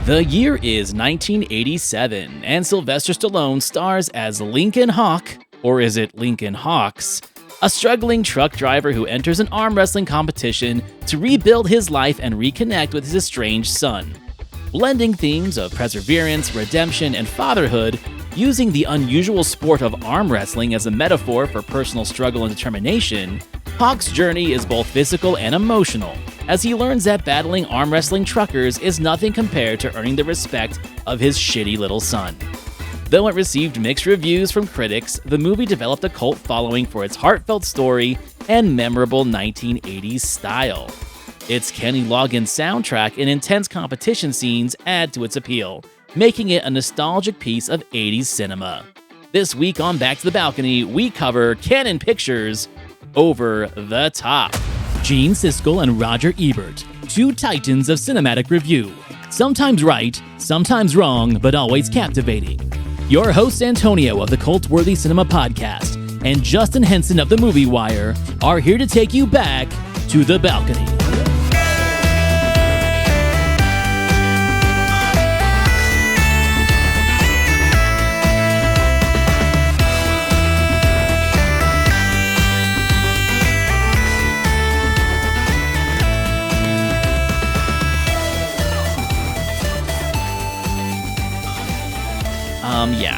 The year is 1987, and Sylvester Stallone stars as Lincoln Hawk, or is it Lincoln Hawks, a struggling truck driver who enters an arm wrestling competition to rebuild his life and reconnect with his estranged son. Blending themes of perseverance, redemption, and fatherhood, using the unusual sport of arm wrestling as a metaphor for personal struggle and determination, Hawk's journey is both physical and emotional, as he learns that battling arm wrestling truckers is nothing compared to earning the respect of his shitty little son. Though it received mixed reviews from critics, the movie developed a cult following for its heartfelt story and memorable 1980s style. Its Kenny Loggins soundtrack and intense competition scenes add to its appeal, making it a nostalgic piece of 80s cinema. This week on Back to the Balcony, we cover Canon Pictures' Over the Top. Gene Siskel and Roger Ebert, two titans of cinematic review. Sometimes right, sometimes wrong, but always captivating. Your hosts Antonio of the Cult-Worthy Cinema Podcast and Justin Henson of the Movie Wire are here to take you back to the balcony.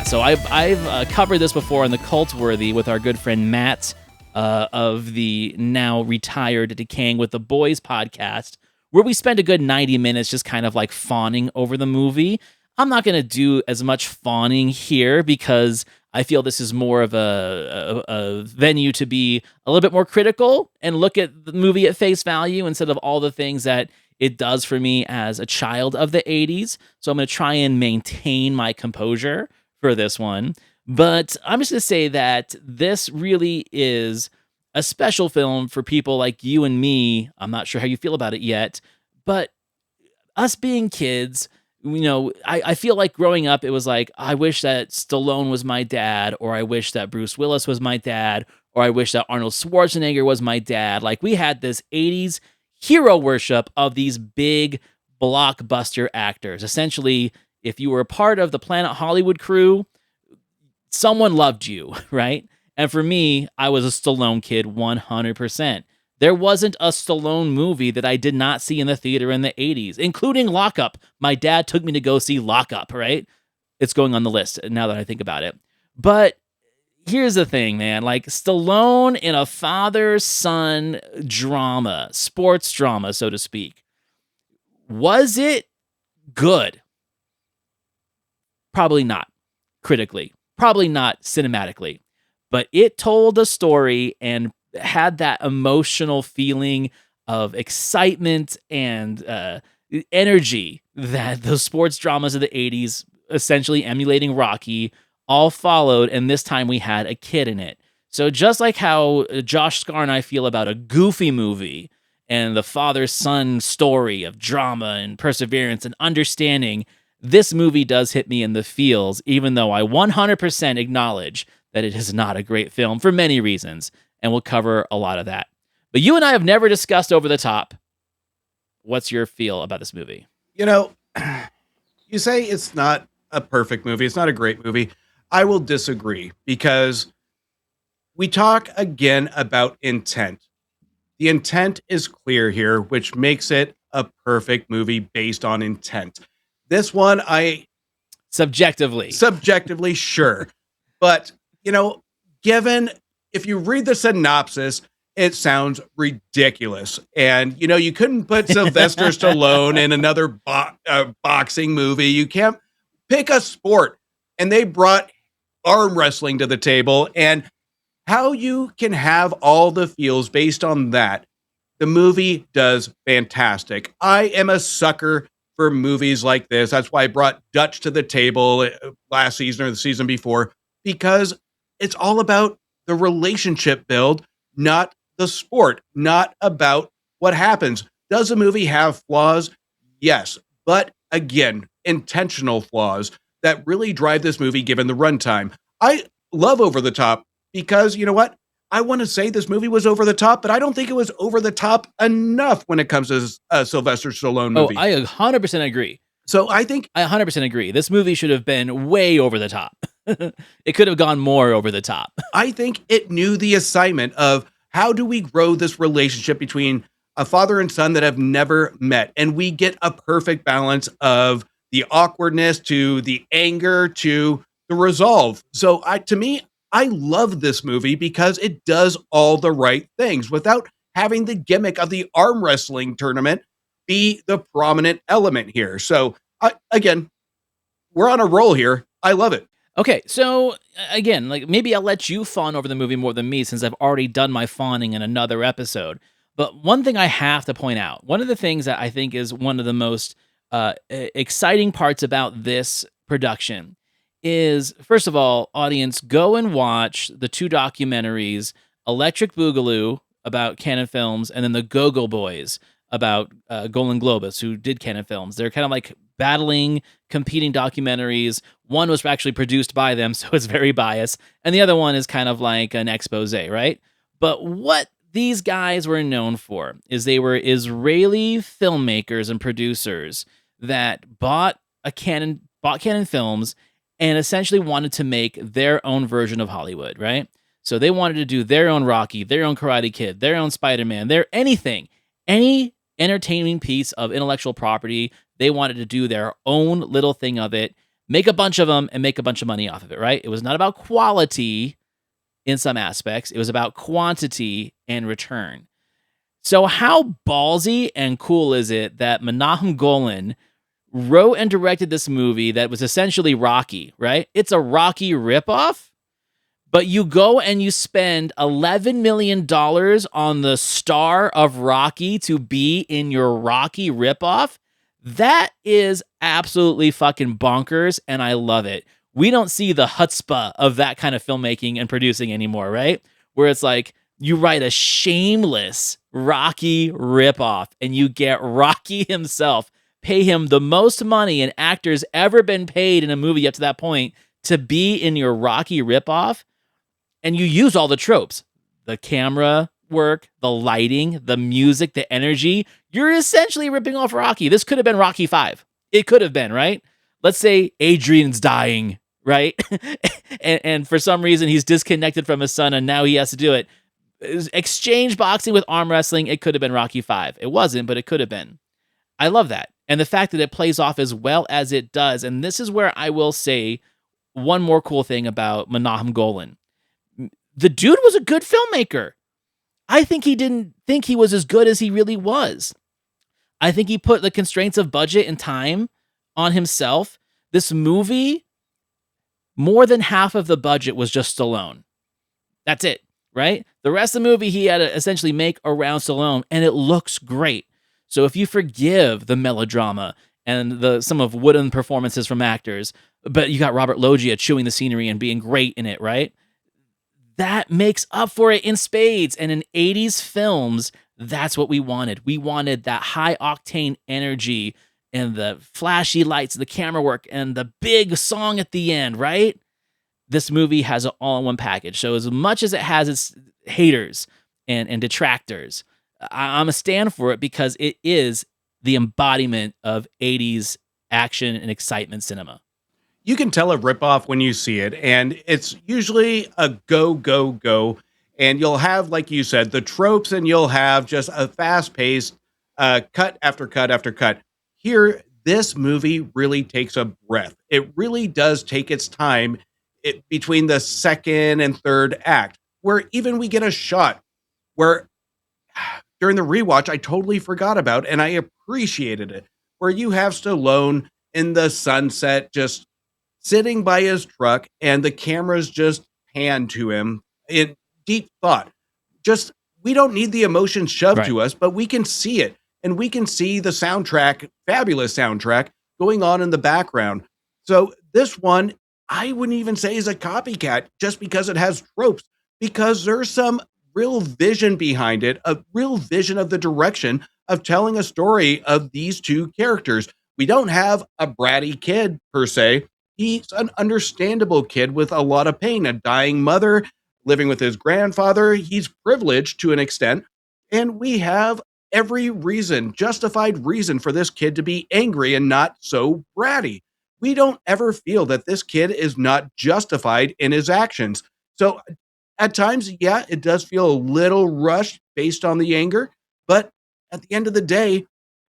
So I've covered this before on the Cult-Worthy with our good friend Matt of the now retired Decaying with the Boys podcast, where we spend a good 90 minutes just kind of like fawning over the movie. I'm not going to do as much fawning here because I feel this is more of a venue to be a little bit more critical and look at the movie at face value instead of all the things that it does for me as a child of the 80s. So I'm going to try and maintain my composure for this one. But I'm just going to say that this really is a special film for people like you and me. I'm not sure how you feel about it yet, but us being kids, you know, I feel like growing up, it was like, I wish that Stallone was my dad, or I wish that Bruce Willis was my dad, or I wish that Arnold Schwarzenegger was my dad. Like, we had this 80s hero worship of these big blockbuster actors. Essentially, if you were a part of the Planet Hollywood crew, someone loved you, right? And for me, I was a Stallone kid 100%. There wasn't a Stallone movie that I did not see in the theater in the 80s, including Lock Up. My dad took me to go see Lock Up, right? It's going on the list now that I think about it. But here's the thing, man. Like, Stallone in a father-son drama, sports drama, so to speak. Was it good? Probably not critically. Probably not cinematically. But it told a story and had that emotional feeling of excitement and energy that those sports dramas of the 80s, essentially emulating Rocky, all followed, and this time we had a kid in it. So just like how Josh Scar and I feel about a Goofy movie and the father-son story of drama and perseverance and understanding, this movie does hit me in the feels, even though I 100% acknowledge that it is not a great film for many reasons, and we'll cover a lot of that. But you and I have never discussed Over the Top. What's your feel about this movie? You know, you say it's not a perfect movie. It's not a great movie. I will disagree because we talk again about intent. The intent is clear here, which makes it a perfect movie based on intent. This one, Subjectively, sure. But, you know, if you read the synopsis, it sounds ridiculous. And, you know, you couldn't put Sylvester Stallone in another boxing movie. You can't pick a sport. And they brought arm wrestling to the table. And how you can have all the feels based on that, the movie does fantastic. I am a sucker for movies like this. That's why I brought Dutch to the table last season or the season before, because it's all about the relationship build, not the sport, not about what happens. Does the movie have flaws? Yes. But again, intentional flaws that really drive this movie given the runtime. I love Over the Top because, you know what? I want to say this movie was over the top, but I don't think it was over the top enough when it comes to a Sylvester Stallone movie. Oh, I 100% agree. So I think I 100% agree. This movie should have been way over the top. It could have gone more over the top. I think it knew the assignment of how do we grow this relationship between a father and son that have never met, and we get a perfect balance of the awkwardness to the anger to the resolve. So to me, I love this movie because it does all the right things without having the gimmick of the arm wrestling tournament be the prominent element here. So again, we're on a roll here. I love it. Okay, so again, like maybe I'll let you fawn over the movie more than me since I've already done my fawning in another episode. But one thing I have to point out, one of the things that I think is one of the most exciting parts about this production is, first of all, audience, go and watch the two documentaries, Electric Boogaloo about Canon Films, and then the Go-Go Boys about Golan Globus, who did Canon Films. They're kind of like battling, competing documentaries. One was actually produced by them, so it's very biased. And the other one is kind of like an expose, right? But what these guys were known for is they were Israeli filmmakers and producers that bought Canon Films and essentially wanted to make their own version of Hollywood, right? So they wanted to do their own Rocky, their own Karate Kid, their own Spider-Man, their anything, any entertaining piece of intellectual property. They wanted to do their own little thing of it, make a bunch of them, and make a bunch of money off of it, right? It was not about quality in some aspects. It was about quantity and return. So how ballsy and cool is it that Menahem Golan wrote and directed this movie that was essentially Rocky, right? It's a Rocky ripoff, but you go and you spend $11 million on the star of Rocky to be in your Rocky ripoff. That is absolutely fucking bonkers, and I love it. We don't see the chutzpah of that kind of filmmaking and producing anymore, right? Where it's like you write a shameless Rocky ripoff and you get Rocky himself, pay him the most money an actor's ever been paid in a movie up to that point to be in your Rocky ripoff, and you use all the tropes, the camera work, the lighting, the music, the energy. You're essentially ripping off Rocky. This could have been Rocky 5. It could have been, right? Let's say Adrian's dying, right? and for some reason he's disconnected from his son and now he has to do it. Exchange boxing with arm wrestling. It could have been Rocky 5. It wasn't, but it could have been. I love that. And the fact that it plays off as well as it does. And this is where I will say one more cool thing about Menahem Golan. The dude was a good filmmaker. I think he didn't think he was as good as he really was. I think he put the constraints of budget and time on himself. This movie, more than half of the budget was just Stallone. That's it, right? The rest of the movie he had to essentially make around Stallone, and it looks great. So if you forgive the melodrama and some of wooden performances from actors, but you got Robert Loggia chewing the scenery and being great in it, right? That makes up for it in spades. And in 80s films, that's what we wanted. We wanted that high octane energy and the flashy lights, the camera work, and the big song at the end, right? This movie has an all-in-one package. So as much as it has its haters and detractors, I'm a stand for it because it is the embodiment of 80s action and excitement cinema. You can tell a ripoff when you see it, and it's usually a go, go, go. And you'll have, like you said, the tropes, and you'll have just a fast-paced cut after cut after cut. Here, this movie really takes a breath. It really does take its time between the second and third act, where even we get a shot where during the rewatch, I totally forgot about, and I appreciated it, where you have Stallone in the sunset just sitting by his truck, and the cameras just pan to him in deep thought. Just, we don't need the emotion shoved to us, but we can see it. And we can see the soundtrack, fabulous soundtrack, going on in the background. So this one, I wouldn't even say is a copycat just because it has tropes, because there's some real vision behind it, a real vision of the direction of telling a story of these two characters. We don't have a bratty kid, per se. He's an understandable kid with a lot of pain, a dying mother, living with his grandfather. He's privileged to an extent. And we have every reason, justified reason for this kid to be angry and not so bratty. We don't ever feel that this kid is not justified in his actions. So at times, yeah, it does feel a little rushed based on the anger, but at the end of the day,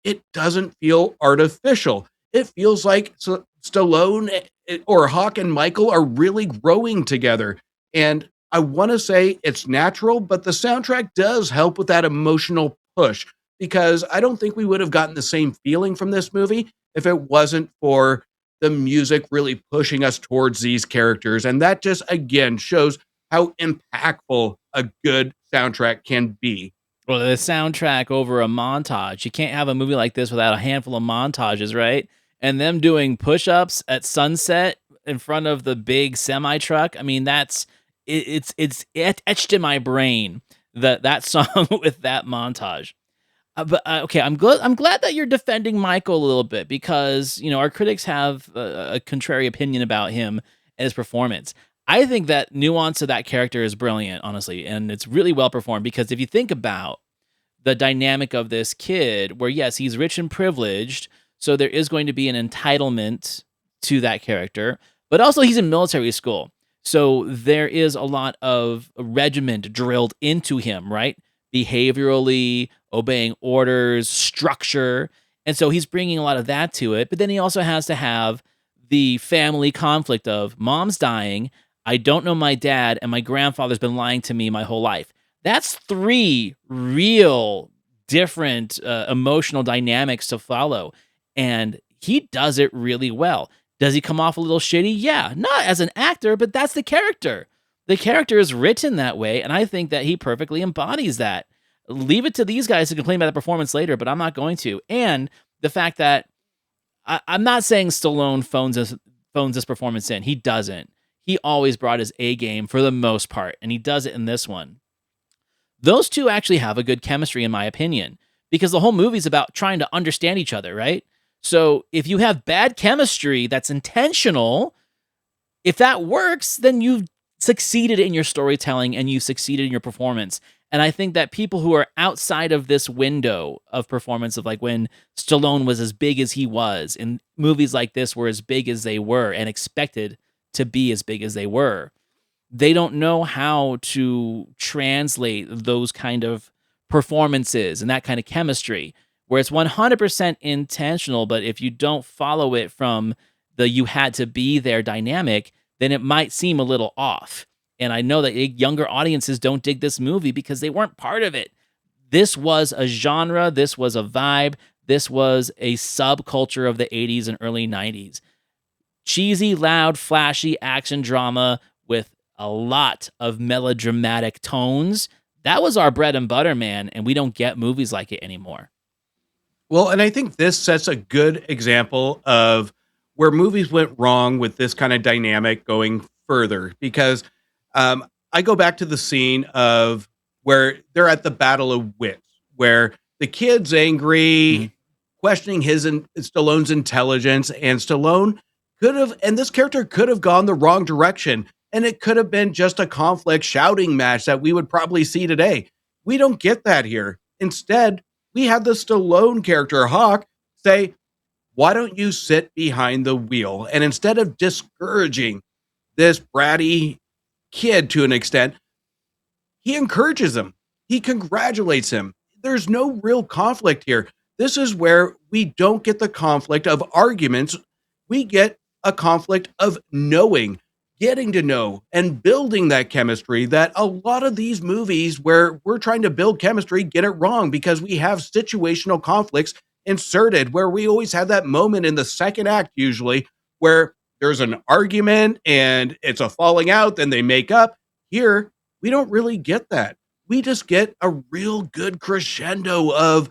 it doesn't feel artificial. It feels like Stallone or Hawk and Michael are really growing together. And I want to say it's natural, but the soundtrack does help with that emotional push because I don't think we would have gotten the same feeling from this movie if it wasn't for the music really pushing us towards these characters. And that just, again, shows how impactful a good soundtrack can be. Well, the soundtrack over a montage. You can't have a movie like this without a handful of montages, right? And them doing push-ups at sunset in front of the big semi truck. I mean, it's etched in my brain that song with that montage. Okay, I'm glad that you're defending Michael a little bit because our critics have a contrary opinion about him and his performance. I think that nuance of that character is brilliant, honestly, and it's really well performed because if you think about the dynamic of this kid, where yes, he's rich and privileged, so there is going to be an entitlement to that character, but also he's in military school. So there is a lot of regiment drilled into him, right? Behaviorally, obeying orders, structure. And so he's bringing a lot of that to it. But then he also has to have the family conflict of mom's dying. I don't know my dad, and my grandfather's been lying to me my whole life. That's three real different emotional dynamics to follow. And he does it really well. Does he come off a little shitty? Yeah, not as an actor, but that's the character. The character is written that way, and I think that he perfectly embodies that. Leave it to these guys to complain about the performance later, but I'm not going to. And the fact that I'm not saying Stallone phones this performance in. He doesn't. He always brought his A game for the most part, and he does it in this one. Those two actually have a good chemistry, in my opinion, because the whole movie's about trying to understand each other, right? So if you have bad chemistry that's intentional, if that works, then you've succeeded in your storytelling and you succeeded in your performance. And I think that people who are outside of this window of performance of like when Stallone was as big as he was and movies like this were as big as they were and expected to be as big as they were, they don't know how to translate those kind of performances and that kind of chemistry where it's 100% intentional. But if you don't follow it from the you had to be there dynamic, then it might seem a little off. And I know that younger audiences don't dig this movie because they weren't part of it. This was a genre, this was a vibe, this was a subculture of the 80s and early 90s. Cheesy, loud, flashy action drama with a lot of melodramatic tones. That was our bread and butter, man, and we don't get movies like it anymore. Well, and I think this sets a good example of where movies went wrong with this kind of dynamic going further because I go back to the scene of where they're at the Battle of Wits, where the kid's angry, questioning his and Stallone's intelligence, and Stallone could have, and this character could have gone the wrong direction, and it could have been just a conflict shouting match that we would probably see today. We don't get that here. Instead, we have the Stallone character, Hawk, say, why don't you sit behind the wheel? And instead of discouraging this bratty kid to an extent, he encourages him. He congratulates him. There's no real conflict here. This is where we don't get the conflict of arguments. We get a conflict of knowing, getting to know, and building that chemistry that a lot of these movies where we're trying to build chemistry get it wrong because we have situational conflicts inserted where we always have that moment in the second act usually where there's an argument and it's a falling out, then they make up. Here, we don't really get that. We just get a real good crescendo of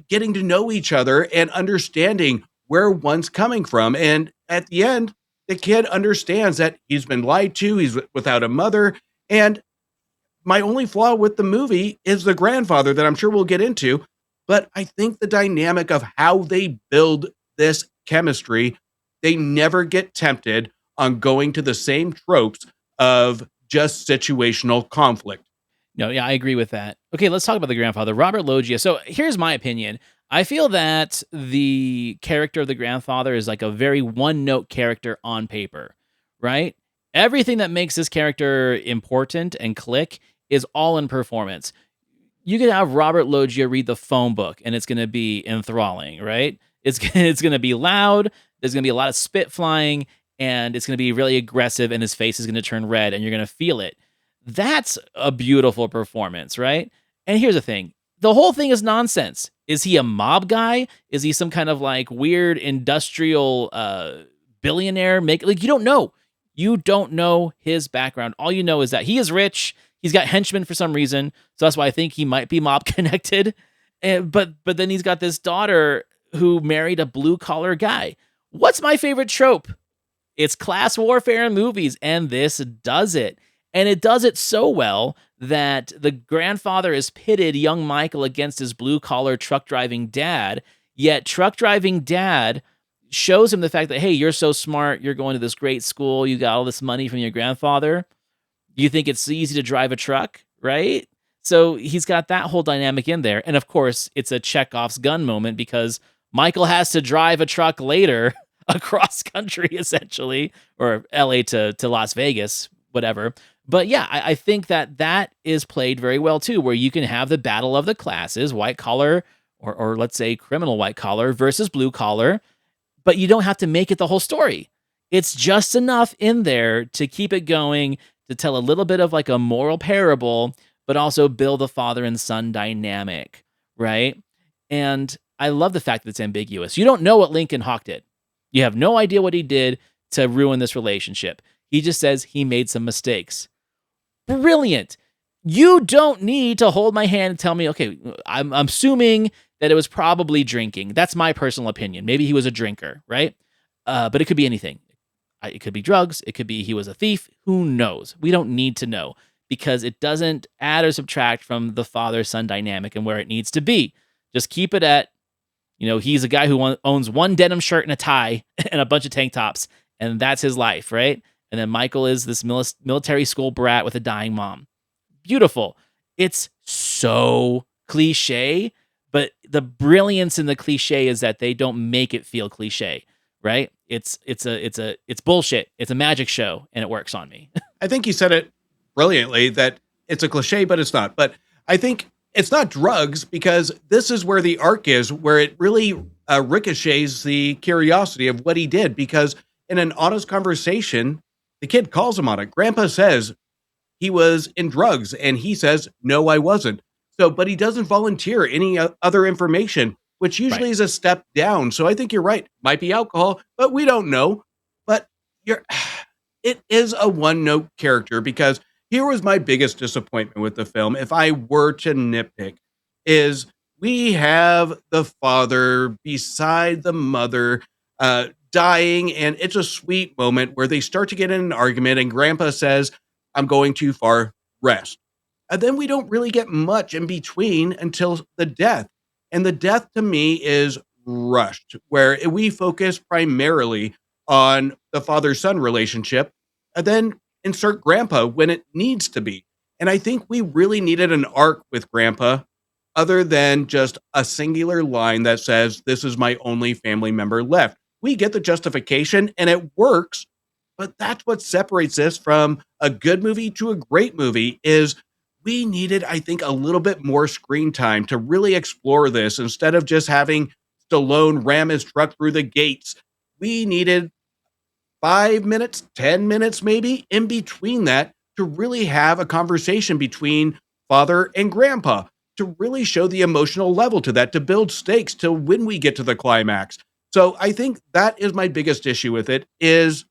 getting to know each other and understanding where one's coming from. And at the end, the kid understands that he's been lied to, he's without a mother. And my only flaw with the movie is the grandfather that I'm sure we'll get into. But I think the dynamic of how they build this chemistry, they never get tempted on going to the same tropes of just situational conflict. No, yeah, I agree with that. Okay, let's talk about the grandfather, Robert Loggia. So here's my opinion. I feel that the character of the grandfather is like a very one note character on paper, right? Everything that makes this character important and click is all in performance. You could have Robert Loggia read the phone book and it's going to be enthralling, right? It's going to be loud, there's going to be a lot of spit flying, and it's going to be really aggressive, and his face is going to turn red and you're going to feel it. That's a beautiful performance, right? And here's the thing. The whole thing is nonsense. Is he a mob guy? Is he some kind of like weird industrial billionaire? Like you don't know. You don't know his background. All you know is that he is rich. He's got henchmen for some reason, so that's why I think he might be mob connected. But then he's got this daughter who married a blue collar guy. What's my favorite trope? It's class warfare in movies, and this does it. And it does it so well that the grandfather has pitted young Michael against his blue collar truck driving dad. Yet, truck driving dad shows him the fact that, hey, you're so smart. You're going to this great school. You got all this money from your grandfather. You think it's easy to drive a truck, right? So he's got that whole dynamic in there. And of course, it's a Chekhov's gun moment because Michael has to drive a truck later across country, essentially, or LA to Las Vegas, whatever. But yeah, I think that is played very well too, where you can have the battle of the classes, white collar or let's say criminal white collar versus blue collar, but you don't have to make it the whole story. It's just enough in there to keep it going, to tell a little bit of like a moral parable, but also build the father and son dynamic, right? And I love the fact that it's ambiguous. You don't know what Lincoln Hawk did. You have no idea what he did to ruin this relationship. He just says he made some mistakes. Brilliant. You don't need to hold my hand and tell me, okay, I'm assuming that it was probably drinking. That's my personal opinion. Maybe he was a drinker, right? But it could be anything. It could be drugs. It could be he was a thief. Who knows? We don't need to know because it doesn't add or subtract from the father-son dynamic and where it needs to be. Just keep it at, he's a guy who owns one denim shirt and a tie and a bunch of tank tops, and that's his life, right? And then Michael is this military school brat with a dying mom. Beautiful. It's so cliche, but the brilliance in the cliche is that they don't make it feel cliche, right? It's bullshit. It's a magic show, and it works on me. I think you said it brilliantly that it's a cliche, but it's not. But I think it's not drugs because this is where the arc is, where it really ricochets the curiosity of what he did. Because in an honest conversation, the kid calls him on it. Grandpa says he was in drugs, and he says, no, I wasn't. So, but he doesn't volunteer any other information, which usually is a step down. So I think you're right. Might be alcohol, but we don't know. But it is a one-note character because here was my biggest disappointment with the film. If I were to nitpick, is we have the father beside the mother dying, and it's a sweet moment where they start to get in an argument, and Grandpa says, I'm going too far, rest. And then we don't really get much in between until the death. And the death to me is rushed, where we focus primarily on the father-son relationship and then insert Grandpa when it needs to be. And I think we really needed an arc with Grandpa other than just a singular line that says, this is my only family member left. We get the justification and it works, but that's what separates this from a good movie to a great movie is we needed, I think, a little bit more screen time to really explore this instead of just having Stallone ram his truck through the gates. We needed 5 minutes, 10 minutes, maybe in between that to really have a conversation between father and grandpa, to really show the emotional level to that, to build stakes till when we get to the climax. So I think that is my biggest issue with it is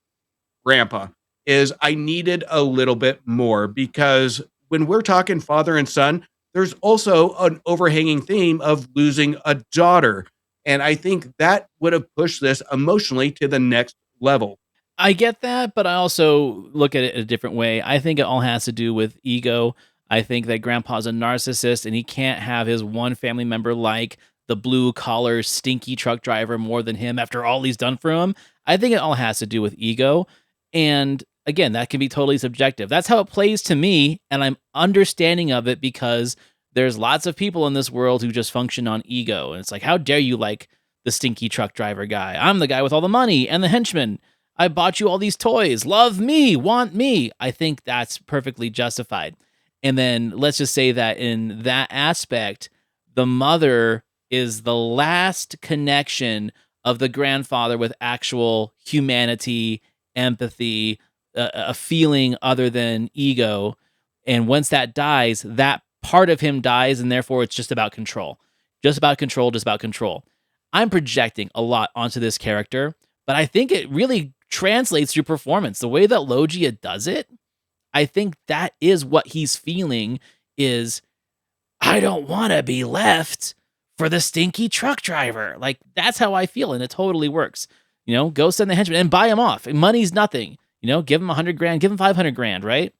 grandpa, is I needed a little bit more because when we're talking father and son, there's also an overhanging theme of losing a daughter. And I think that would have pushed this emotionally to the next level. I get that, but I also look at it a different way. I think it all has to do with ego. I think that grandpa's a narcissist and he can't have his one family member like the blue collar stinky truck driver more than him after all he's done for him. I think it all has to do with ego. And again, that can be totally subjective. That's how it plays to me, and I'm understanding of it because there's lots of people in this world who just function on ego. And it's like, how dare you like the stinky truck driver guy? I'm the guy with all the money and the henchman. I bought you all these toys. Love me, want me. I think that's perfectly justified. And then let's just say that in that aspect, the mother is the last connection of the grandfather with actual humanity, empathy, a feeling other than ego. And once that dies, that part of him dies, and therefore it's just about control. Just about control, just about control. I'm projecting a lot onto this character, but I think it really translates through performance. The way that Logia does it, I think that is what he's feeling is, I don't want to be left for the stinky truck driver. Like, that's how I feel, and it totally works. Go send the henchman and buy him off. Money's nothing. Give him 100 grand, give him 500 grand, right?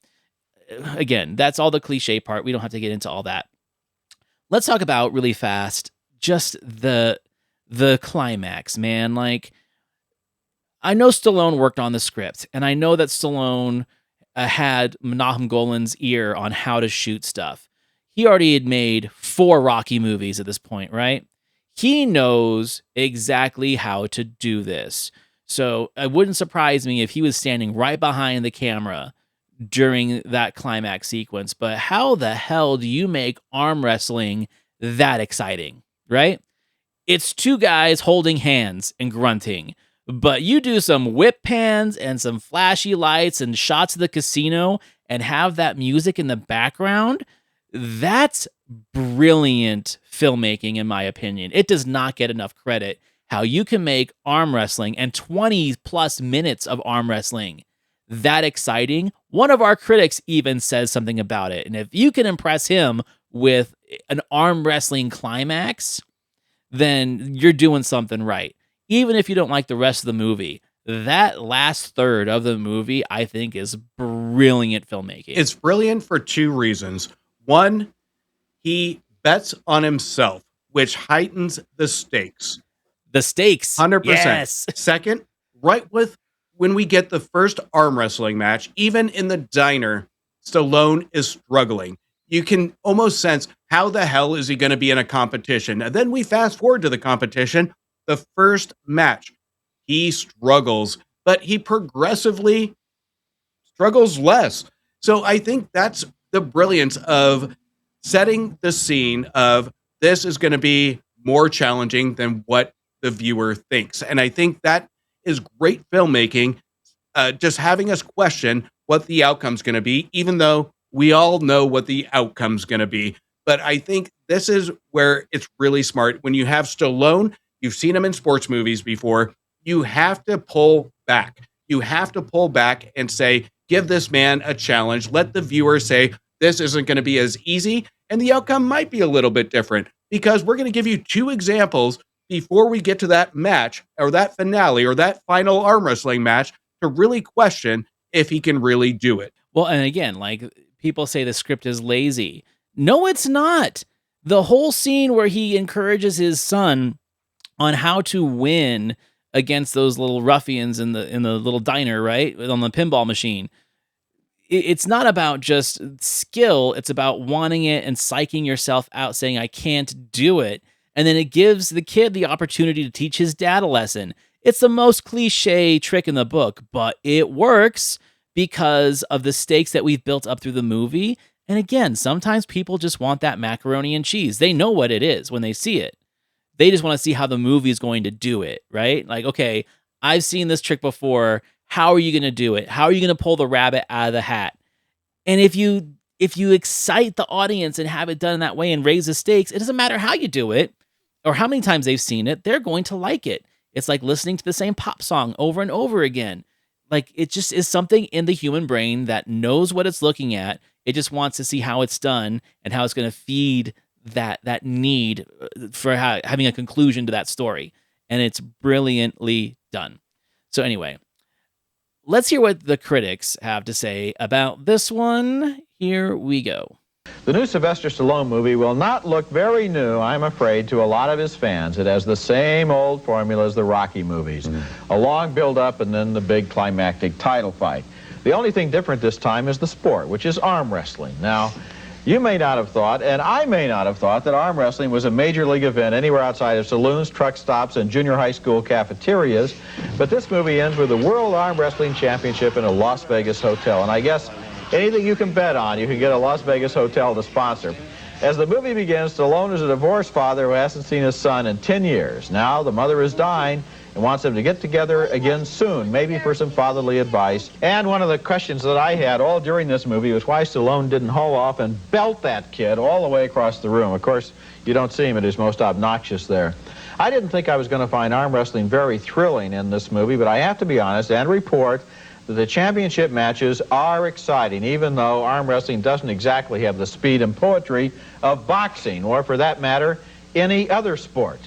Again, that's all the cliche part. We don't have to get into all that. Let's talk about really fast just the climax, man. Like, I know Stallone worked on the script, and I know that Stallone had Menahem Golan's ear on how to shoot stuff. He already had made 4 Rocky movies at this point, right? He knows exactly how to do this. So it wouldn't surprise me if he was standing right behind the camera during that climax sequence. But how the hell do you make arm wrestling that exciting, right? It's 2 guys holding hands and grunting. But you do some whip pans and some flashy lights and shots of the casino and have that music in the background. That's brilliant filmmaking, in my opinion. It does not get enough credit how you can make arm wrestling and 20 plus minutes of arm wrestling that exciting. One of our critics even says something about it. And if you can impress him with an arm wrestling climax, then you're doing something right. Even if you don't like the rest of the movie, that last third of the movie, I think, is brilliant filmmaking. It's brilliant for 2 reasons. One, he bets on himself, which heightens the stakes. The stakes. 100%. Yes. Second, when we get the first arm wrestling match, even in the diner, Stallone is struggling. You can almost sense, how the hell is he going to be in a competition? And then we fast forward to the competition. The first match, he struggles, but he progressively struggles less. So I think that's the brilliance of setting the scene of this is going to be more challenging than what the viewer thinks. And I think that is great filmmaking, just having us question what the outcome's going to be, even though we all know what the outcome's going to be. But I think this is where it's really smart. When you have Stallone, you've seen him in sports movies before, you have to pull back. You have to pull back and say, give this man a challenge. Let the viewer say, this isn't going to be as easy, and the outcome might be a little bit different, because we're going to give you 2 examples before we get to that match or that finale or that final arm wrestling match to really question if he can really do it. Well, and again, like, people say the script is lazy. No, it's not. The whole scene where he encourages his son on how to win against those little ruffians in the little diner, right, on the pinball machine. It's not about just skill. It's about wanting it and psyching yourself out, saying, I can't do it. And then it gives the kid the opportunity to teach his dad a lesson. It's the most cliche trick in the book, but it works because of the stakes that we've built up through the movie. And again, sometimes people just want that macaroni and cheese. They know what it is when they see it. They just want to see how the movie is going to do it, right? Like, okay, I've seen this trick before. How are you going to do it? How are you going to pull the rabbit out of the hat? And if you excite the audience and have it done that way and raise the stakes, it doesn't matter how you do it or how many times they've seen it, they're going to like it. It's like listening to the same pop song over and over again. Like, it just is something in the human brain that knows what it's looking at. It just wants to see how it's done and how it's going to feed that need for having a conclusion to that story. And it's brilliantly done. So anyway, let's hear what the critics have to say about this one. Here we go. The new Sylvester Stallone movie will not look very new, I'm afraid, to a lot of his fans. It has the same old formula as the Rocky movies. A long build-up and then the big climactic title fight. The only thing different this time is the sport, which is arm wrestling. Now, you may not have thought, and I may not have thought, that arm wrestling was a major league event anywhere outside of saloons, truck stops, and junior high school cafeterias, but this movie ends with the World Arm Wrestling Championship in a Las Vegas hotel, and I guess anything you can bet on, you can get a Las Vegas hotel to sponsor. As the movie begins, Stallone is a divorced father who hasn't seen his son in 10 years. Now the mother is dying and wants them to get together again soon, maybe for some fatherly advice. And one of the questions that I had all during this movie was why Stallone didn't haul off and belt that kid all the way across the room. Of course, you don't see him at his most obnoxious there. I didn't think I was going to find arm wrestling very thrilling in this movie, but I have to be honest and report that the championship matches are exciting, even though arm wrestling doesn't exactly have the speed and poetry of boxing, or for that matter, any other sport.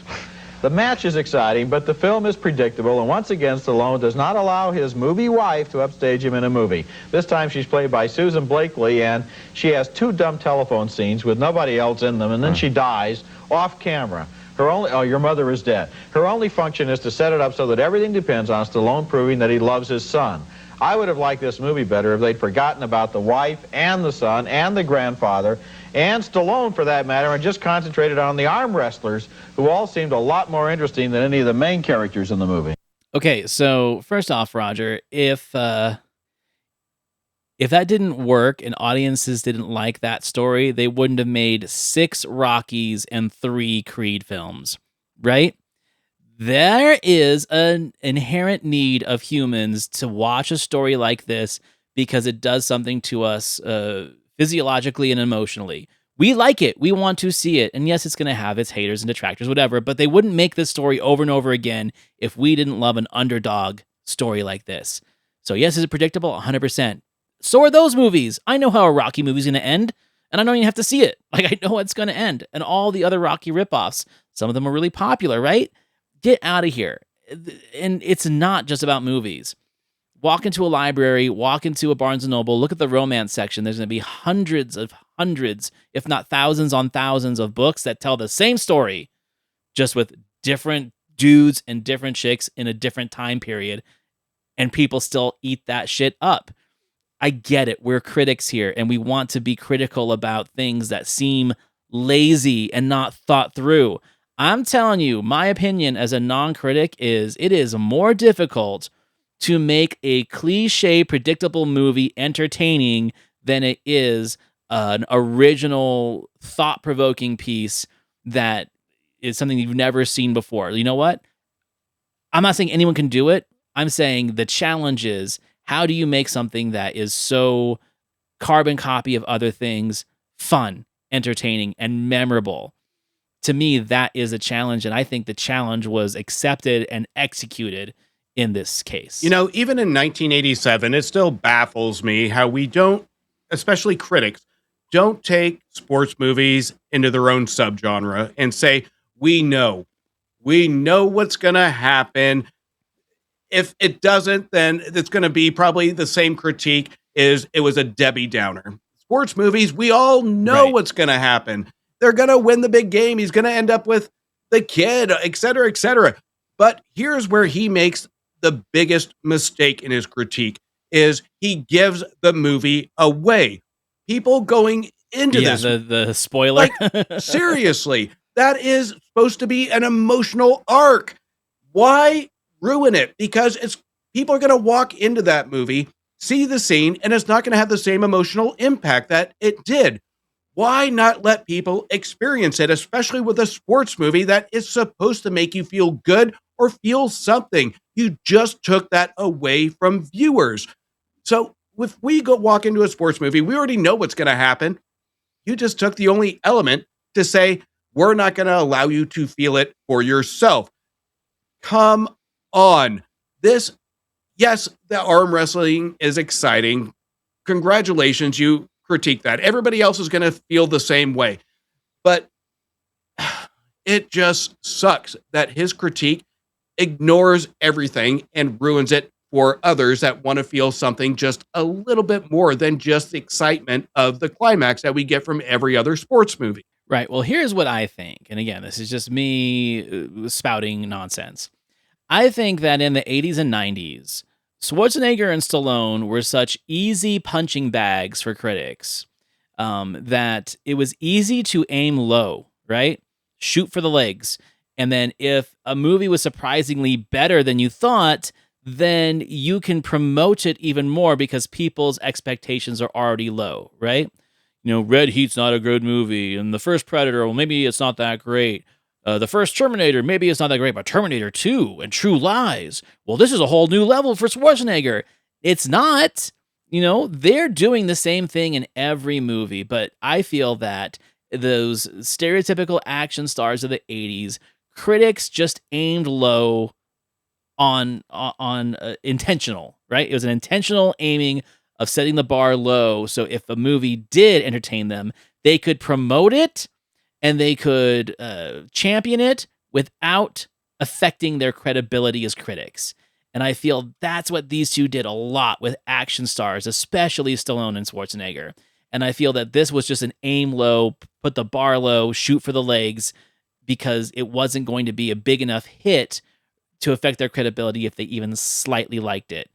The match is exciting, but the film is predictable, and once again, Stallone does not allow his movie wife to upstage him in a movie. This time she's played by Susan Blakely, and she has 2 dumb telephone scenes with nobody else in them, and then she dies off camera. Your mother is dead. Her only function is to set it up so that everything depends on Stallone proving that he loves his son. I would have liked this movie better if they'd forgotten about the wife and the son and the grandfather and Stallone, for that matter, and just concentrated on the arm wrestlers, who all seemed a lot more interesting than any of the main characters in the movie. Okay, so first off, Roger, if that didn't work and audiences didn't like that story, they wouldn't have made 6 Rockies and 3 Creed films, right? There is an inherent need of humans to watch a story like this because it does something to us physiologically and emotionally. We like it. We want to see it. And yes, it's going to have its haters and detractors, whatever, but they wouldn't make this story over and over again if we didn't love an underdog story like this. So yes, is it predictable? 100%. So are those movies. I know how a Rocky movie's going to end, and I don't even have to see it. Like, I know it's going to end. And all the other Rocky ripoffs, some of them are really popular, right? Get out of here. And it's not just about movies. Walk into a library, walk into a Barnes & Noble, look at the romance section. There's going to be hundreds, if not thousands on thousands of books that tell the same story, just with different dudes and different chicks in a different time period. And people still eat that shit up. I get it. We're critics here, and we want to be critical about things that seem lazy and not thought through. I'm telling you, my opinion as a non-critic is it is more difficult to make a cliche, predictable movie entertaining than it is an original, thought-provoking piece that is something you've never seen before. You know what? I'm not saying anyone can do it. I'm saying the challenge is, how do you make something that is so carbon copy of other things fun, entertaining, and memorable? To me, that is a challenge, and I think the challenge was accepted and executed in this case. You know, even in 1987, it still baffles me how we don't, especially critics, don't take sports movies into their own subgenre and say, we know what's going to happen. If it doesn't, then it's going to be probably the same critique as it was a Debbie Downer. Sports movies, we all know what's going to happen. They're going to win the big game. He's going to end up with the kid, et cetera, et cetera. But here's where he makes the biggest mistake in his critique is he gives the movie away. People going into this. The spoiler. Like, seriously, that is supposed to be an emotional arc. Why ruin it? Because people are going to walk into that movie, see the scene, and it's not going to have the same emotional impact that it did. Why not let people experience it, especially with a sports movie that is supposed to make you feel good or feel something? You just took that away from viewers. So if we walk into a sports movie, we already know what's going to happen. You just took the only element to say, we're not going to allow you to feel it for yourself. Come on. Yes, the arm wrestling is exciting. Congratulations, you critique that. Everybody else is going to feel the same way. But it just sucks that his critique ignores everything and ruins it for others that want to feel something just a little bit more than just the excitement of the climax that we get from every other sports movie. Right. Well, here's what I think. And again, this is just me spouting nonsense. I think that in the 80s and 90s, Schwarzenegger and Stallone were such easy punching bags for critics that it was easy to aim low, right? Shoot for the legs. And then if a movie was surprisingly better than you thought, then you can promote it even more because people's expectations are already low, right? Red Heat's not a good movie, and the first Predator, well, maybe it's not that great. The first Terminator, maybe it's not that great, but Terminator 2 and True Lies, well, this is a whole new level for Schwarzenegger. It's not. They're doing the same thing in every movie, but I feel that those stereotypical action stars of the 80s, critics just aimed low on intentional, right? It was an intentional aiming of setting the bar low, so if a movie did entertain them, they could promote it and they could champion it without affecting their credibility as critics. And I feel that's what these two did a lot with action stars, especially Stallone and Schwarzenegger. And I feel that this was just an aim low, put the bar low, shoot for the legs, because it wasn't going to be a big enough hit to affect their credibility if they even slightly liked it.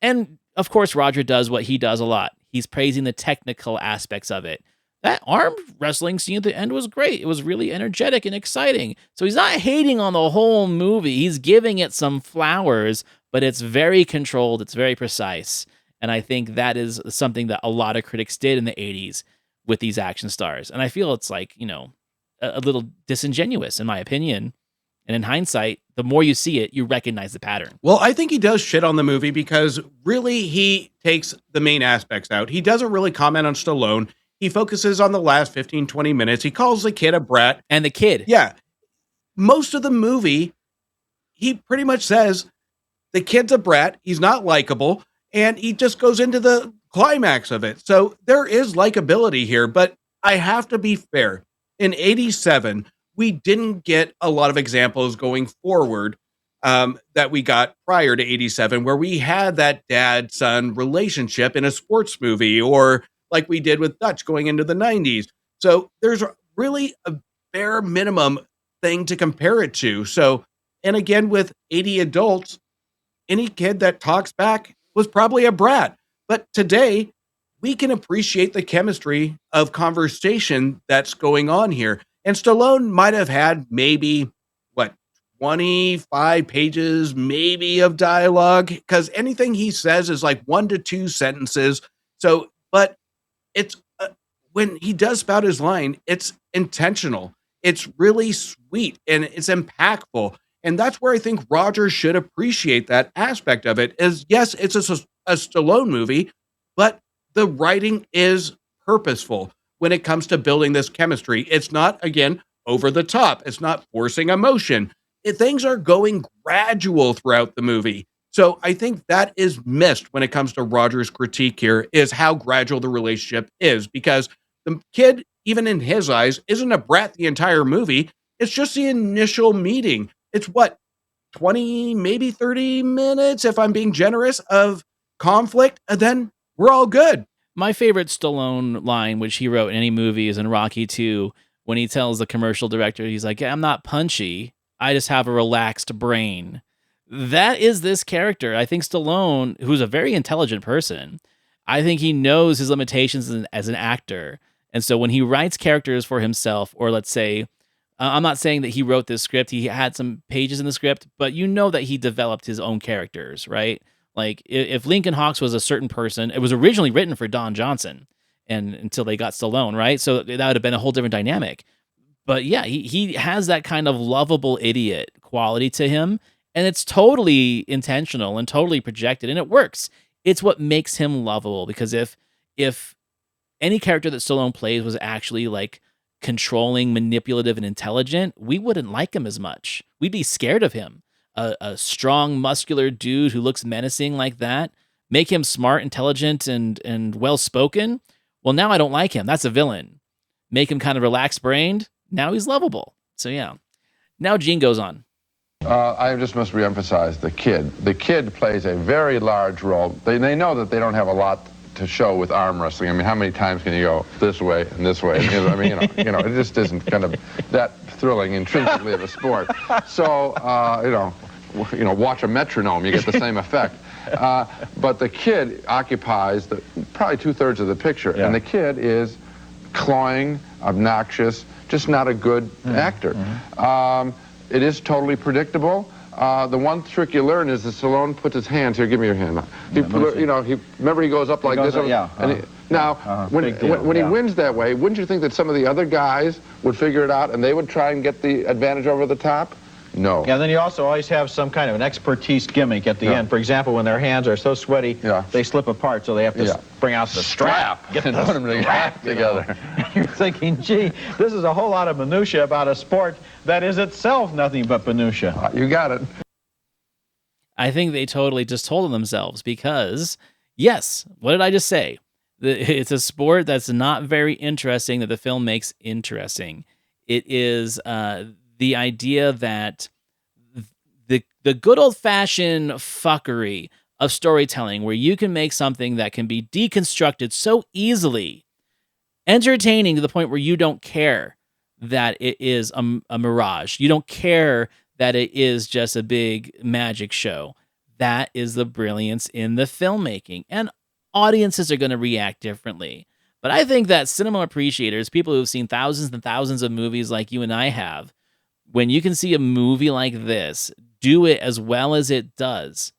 And of course, Roger does what he does a lot. He's praising the technical aspects of it. That arm wrestling scene at the end was great. It was really energetic and exciting. So he's not hating on the whole movie. He's giving it some flowers, but it's very controlled. It's very precise. And I think that is something that a lot of critics did in the 80s with these action stars. And I feel it's like, a little disingenuous in my opinion. And in hindsight, the more you see it, you recognize the pattern. Well, I think he does shit on the movie because really he takes the main aspects out. He doesn't really comment on Stallone. He focuses on the last 15, 20 minutes. He calls the kid a brat. And the kid. Yeah. Most of the movie, he pretty much says the kid's a brat. He's not likable. And he just goes into the climax of it. So there is likability here. But I have to be fair. In 87, we didn't get a lot of examples going forward that we got prior to 87, where we had that dad-son relationship in a sports movie, or like we did with Dutch going into the 90s. So there's really a bare minimum thing to compare it to. So, and again, with 80 adults, any kid that talks back was probably a brat. But today, we can appreciate the chemistry of conversation that's going on here. And Stallone might have had maybe, 25 pages, maybe, of dialogue, because anything he says is like 1 to 2 sentences. So, but it's when he does spout his line, it's intentional. It's really sweet and it's impactful. And that's where I think Roger should appreciate that aspect of it. Is yes, it's a Stallone movie, but the writing is purposeful when it comes to building this chemistry. It's not, again, over the top. It's not forcing emotion. Things are going gradual throughout the movie. So I think that is missed when it comes to Roger's critique here, is how gradual the relationship is, because the kid, even in his eyes, isn't a brat the entire movie. It's just the initial meeting. It's 20, maybe 30 minutes, if I'm being generous, of conflict, and then we're all good. My favorite Stallone line, which he wrote in any movie, is in Rocky 2, when he tells the commercial director, he's like, I'm not punchy. I just have a relaxed brain. That is this character. I think Stallone, who's a very intelligent person, I think he knows his limitations as an actor. And so when he writes characters for himself, or let's say, I'm not saying that he wrote this script, he had some pages in the script, but you know that he developed his own characters, right? Like if Lincoln Hawks was a certain person, it was originally written for Don Johnson, and until they got Stallone, right? So that would have been a whole different dynamic. But yeah, he has that kind of lovable idiot quality to him, and it's totally intentional and totally projected, and it works. It's what makes him lovable, because if any character that Stallone plays was actually like controlling, manipulative, and intelligent, we wouldn't like him as much. We'd be scared of him. A strong, muscular dude who looks menacing like that, make him smart, intelligent, and well-spoken. Well, now I don't like him. That's a villain. Make him kind of relaxed-brained. Now he's lovable. So yeah. Now Gene goes on. I just must reemphasize the kid. The kid plays a very large role. They know that they don't have a lot to show with arm wrestling. I mean, how many times can you go this way and this way? I mean, it just isn't kind of that thrilling intrinsically of a sport. So, watch a metronome, you get the same effect. But the kid occupies probably 2/3 of the picture, and the kid is cloying, obnoxious, just not a good actor. It is totally predictable. The one trick you learn is that Stallone puts his hands here. Give me your hand. Remember he goes up like this. When he wins that way, wouldn't you think that some of the other guys would figure it out and they would try and get the advantage over the top? No. Yeah, then you also always have some kind of an expertise gimmick at the end. For example, when their hands are so sweaty, they slip apart, so they have to bring out the strap. Get and put them together. You're thinking, gee, this is a whole lot of minutia about a sport that is itself nothing but minutia. You got it. I think they totally just told on themselves because, yes, what did I just say? It's a sport that's not very interesting that the film makes interesting. It is the idea that the good old-fashioned fuckery of storytelling where you can make something that can be deconstructed so easily, entertaining to the point where you don't care that it is a mirage. You don't care that it is just a big magic show. That is the brilliance in the filmmaking. And audiences are going to react differently. But I think that cinema appreciators, people who've seen thousands and thousands of movies like you and I have, when you can see a movie like this do it as well as it does,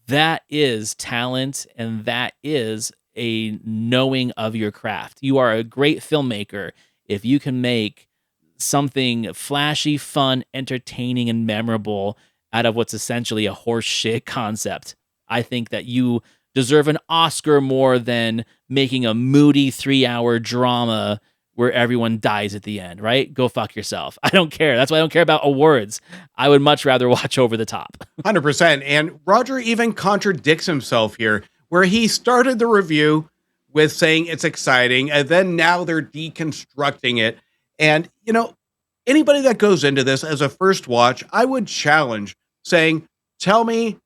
that is talent and that is a knowing of your craft. You are a great filmmaker if you can make something flashy, fun, entertaining, and memorable out of what's essentially a horse shit concept. I think that you deserve an Oscar more than making a moody 3-hour drama where everyone dies at the end, right? Go fuck yourself. I don't care. That's why I don't care about awards. I would much rather watch Over the Top. 100%. And Roger even contradicts himself here, where he started the review with saying it's exciting, and then now they're deconstructing it. And, anybody that goes into this as a first watch, I would challenge saying, tell me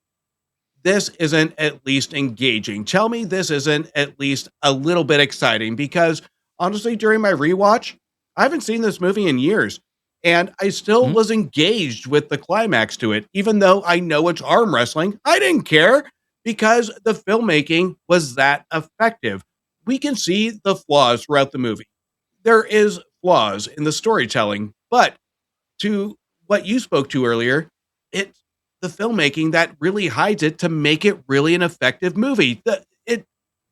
this isn't at least engaging. Tell me this isn't at least a little bit exciting, because honestly, during my rewatch, I haven't seen this movie in years, and I still was engaged with the climax to it. Even though I know it's arm wrestling, I didn't care because the filmmaking was that effective. We can see the flaws throughout the movie. There is flaws in the storytelling, but to what you spoke to earlier, it's the filmmaking that really hides it to make it really an effective movie.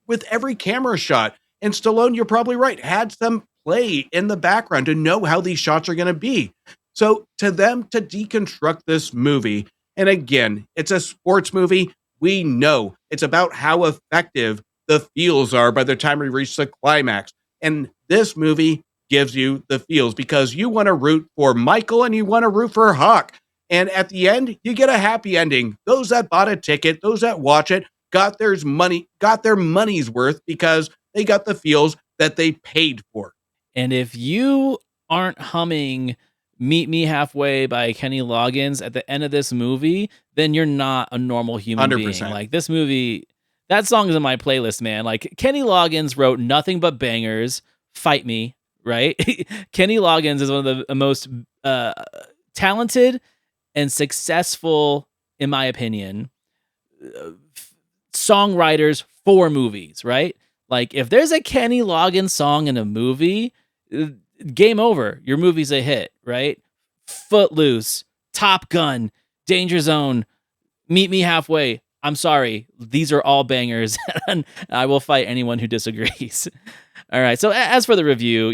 With every camera shot, and Stallone, you're probably right, had some play in the background to know how these shots are going to be. So to them to deconstruct this movie, and again, it's a sports movie. We know it's about how effective the feels are by the time we reach the climax. And this movie gives you the feels because you want to root for Michael and you want to root for Hawk. And at the end, you get a happy ending. Those that bought a ticket, those that watch it, got their money's worth because they got the feels that they paid for. And if you aren't humming Meet Me Halfway by Kenny Loggins at the end of this movie, then you're not a normal human 100%. being. Like, this movie, that song is in my playlist, man. Like, Kenny Loggins wrote nothing but bangers. Fight Me, right? Kenny Loggins is one of the most talented and successful, in my opinion, songwriters for movies, right? Like, if there's a Kenny Loggins song in a movie, game over. Your movie's a hit, right? Footloose, Top Gun, Danger Zone, Meet Me Halfway. I'm sorry. These are all bangers, and I will fight anyone who disagrees. All right. So as for the review,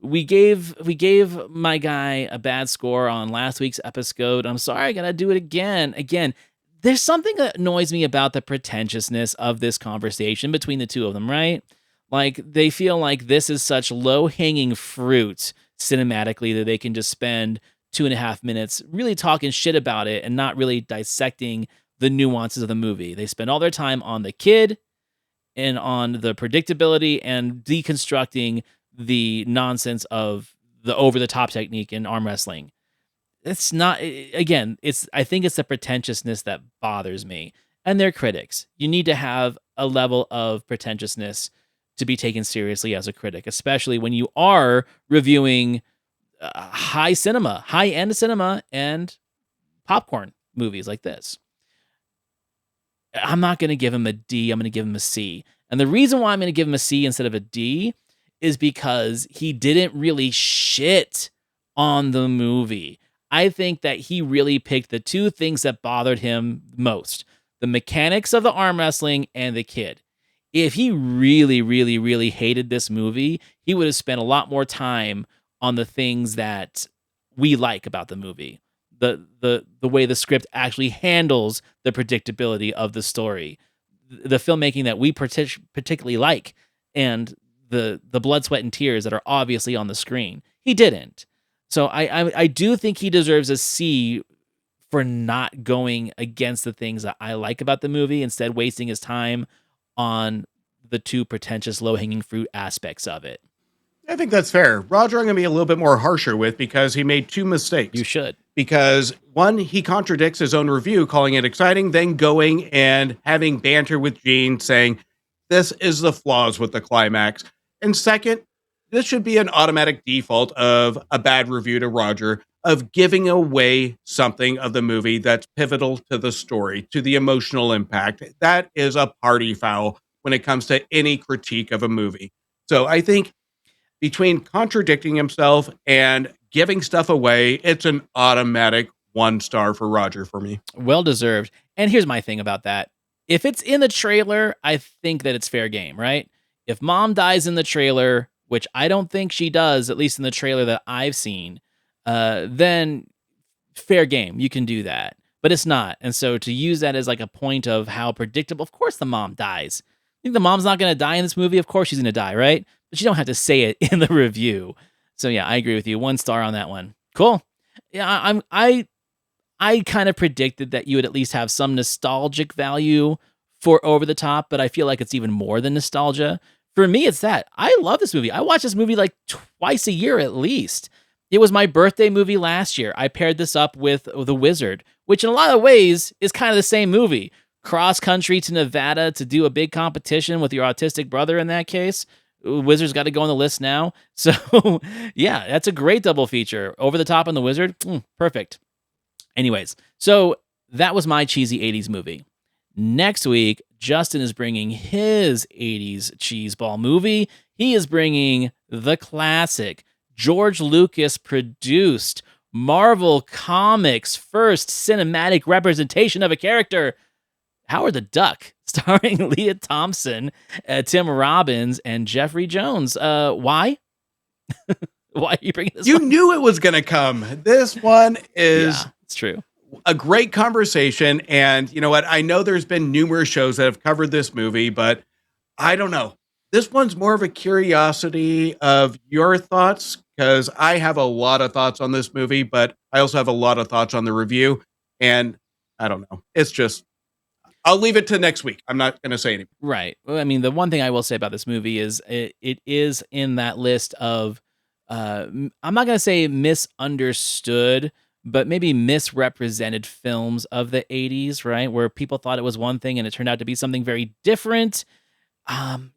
we gave my guy a bad score on last week's episode. I'm sorry. I got to do it again. There's something that annoys me about the pretentiousness of this conversation between the two of them, right? Like, they feel like this is such low-hanging fruit cinematically that they can just spend 2.5 minutes really talking shit about it and not really dissecting the nuances of the movie. They spend all their time on the kid and on the predictability and deconstructing the nonsense of the over-the-top technique in arm wrestling. It's not, again, I think it's the pretentiousness that bothers me. And they're critics. You need to have a level of pretentiousness to be taken seriously as a critic, especially when you are reviewing high-end cinema, and popcorn movies like this. I'm not going to give him a D. I'm going to give him a C. And the reason why I'm going to give him a C instead of a D is because he didn't really shit on the movie. I think that he really picked the two things that bothered him most: the mechanics of the arm wrestling and the kid. If he really, really, really hated this movie, he would have spent a lot more time on the things that we like about the movie. The way the script actually handles the predictability of the story, the filmmaking that we particularly like, and the blood, sweat, and tears that are obviously on the screen. He didn't. So I do think he deserves a C for not going against the things that I like about the movie, instead wasting his time on the two pretentious low-hanging fruit aspects of it. I think that's fair. Roger, I'm going to be a little bit more harsher with, because he made two mistakes. You should. Because one, he contradicts his own review, calling it exciting, then going and having banter with Gene saying, this is the flaws with the climax. And second, this should be an automatic default of a bad review to Roger, of giving away something of the movie that's pivotal to the story, to the emotional impact. That is a party foul when it comes to any critique of a movie. So I think between contradicting himself and giving stuff away, it's an automatic 1 star for Roger for me. Well deserved. And here's my thing about that. If it's in the trailer, I think that it's fair game, right? If mom dies in the trailer, which I don't think she does, at least in the trailer that I've seen, then fair game. You can do that. But it's not. And so to use that as like a point of how predictable, of course the mom dies. You think the mom's not going to die in this movie? Of course she's going to die, right? But you don't have to say it in the review. So yeah, I agree with you. 1 star on that one. Cool. Yeah, I kind of predicted that you would at least have some nostalgic value for Over the Top, but I feel like it's even more than nostalgia. For me, it's that. I love this movie. I watch this movie like twice a year at least. It was my birthday movie last year. I paired this up with The Wizard, which in a lot of ways is kind of the same movie. Cross country to Nevada to do a big competition with your autistic brother in that case. Wizard's got to go on the list now. So yeah, that's a great double feature. Over the Top and The Wizard. Perfect. Anyways, so that was my cheesy 80s movie. Next week, Justin is bringing his 80s cheeseball movie. He is bringing the classic, George Lucas produced, Marvel Comics' first cinematic representation of a character, Howard the Duck, starring Leah Thompson, Tim Robbins, and Jeffrey Jones. Why? Why are you bringing this You one? knew it was going to come. This one is... Yeah, it's true. A great conversation. And you know what? I know there's been numerous shows that have covered this movie, but I don't know. This one's more of a curiosity of your thoughts, because I have a lot of thoughts on this movie, but I also have a lot of thoughts on the review. And I don't know. It's just, I'll leave it to next week. I'm not going to say anything. Right. Well, I mean, the one thing I will say about this movie is it is in that list of, I'm not going to say misunderstood, but maybe misrepresented films of the 80s, right? Where people thought it was one thing and it turned out to be something very different.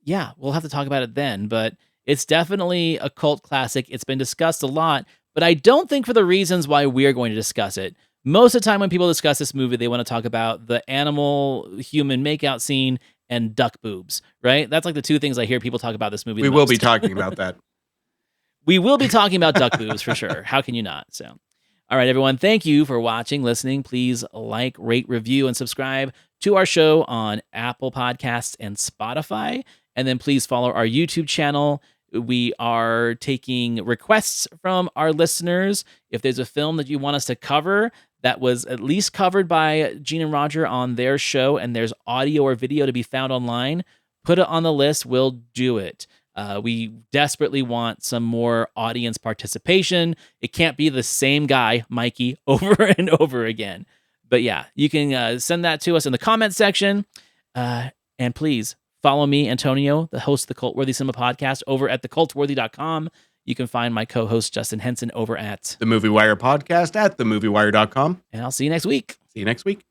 Yeah, we'll have to talk about it then, but it's definitely a cult classic. It's been discussed a lot, but I don't think for the reasons why we're going to discuss it. Most of the time when people discuss this movie, they want to talk about the animal-human makeout scene and duck boobs, right? That's like the two things I hear people talk about this movie. We will be talking about that. We will be talking about duck boobs for sure. How can you not? So, all right, everyone. Thank you for watching, listening. Please like, rate, review, and subscribe to our show on Apple Podcasts and Spotify. And then please follow our YouTube channel. We are taking requests from our listeners. If there's a film that you want us to cover that was at least covered by Gene and Roger on their show, and there's audio or video to be found online, put it on the list. We'll do it. We desperately want some more audience participation. It can't be the same guy, Mikey, over and over again. But yeah, you can send that to us in the comment section. And please follow me, Antonio, the host of the Cultworthy Cinema Podcast, over at thecultworthy.com. You can find my co-host, Justin Henson, over at The Movie Wire Podcast at themoviewire.com. And I'll see you next week. See you next week.